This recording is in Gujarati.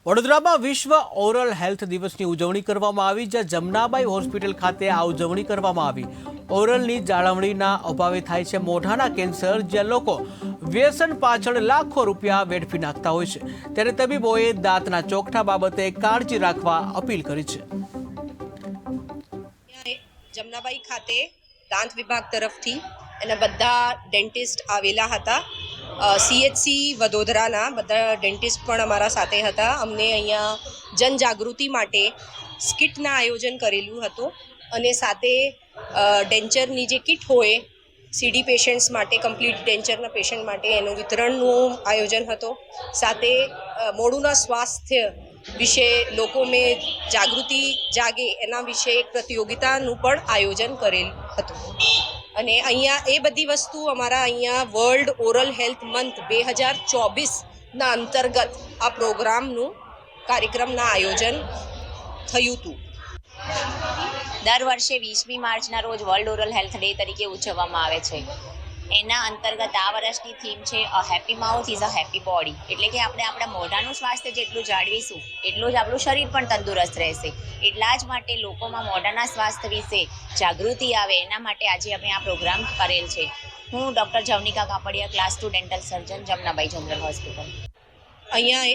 વડોદરામાં વિશ્વ ઓરલ હેલ્થ દિવસની ઉજવણી કરવામાં આવી, જ્યાં જમનાબાઈ હોસ્પિટલ ખાતે આ ઉજવણી કરવામાં આવી। ઓરલની જાળવણીના અભાવે થાય છે મોઢાના કેન્સર, જ્યાં લોકો વ્યસન પાછળ લાખો રૂપિયા વેડફી નાખતા હોય છે, ત્યારે તબીબોએ દાંતના ચોકઠા બાબતે કાળજી રાખવા અપીલ કરી છે। જમનાબાઈ ખાતે દાંત વિભાગ તરફથી એના બધા ડેન્ટિસ્ટ આવેલા હતા। CHC વડોદરાના બધા ડેન્ટિસ્ટ પણ અમારા સાથે હતા। અમને અહીંયા જનજાગૃતિ માટે સ્કિટના આયોજન કરેલું હતું અને સાથે ડેન્ચરની જે કિટ હોય CD પેશન્ટ્સ માટે, કમ્પ્લીટ ડેન્ચરના પેશન્ટ માટે એનું વિતરણનું આયોજન હતું। સાથે મોઢુંના સ્વાસ્થ્ય વિશે લોકોમાં જાગૃતિ જાગે એના વિશે એક પ્રતિયોગિતાનું પણ આયોજન કરેલ હતું। અને અહીંયા એ બધી વસ્તુ અમારા અહીંયા વર્લ્ડ ઓરલ હેલ્થ મંથ 2024ના અંતર્ગત આ પ્રોગ્રામનું કાર્યક્રમના આયોજન થયું હતું। દર વર્ષે 20મી માર્ચના રોજ વર્લ્ડ ઓરલ હેલ્થ ડે તરીકે ઉજવવામાં આવે છે। એના અંતર્ગત આ વર્ષની થીમ છે a happy mouth is a happy body, એટલે કે આપણે આપણા મોઢાનું સ્વાસ્થ્ય જેટલું જાળવીશું એટલું જ આપણું શરીર પણ તંદુરસ્ત રહેશે। એટલા જ માટે લોકોમાં મોઢાના સ્વાસ્થ્ય વિશે જાગૃતિ આવે એના માટે આજે અમે આ પ્રોગ્રામ કરેલ છે। હું doctor Javnika Kapadia, class 2 dental surgeon, Jamnabai general hospital. અહીંયા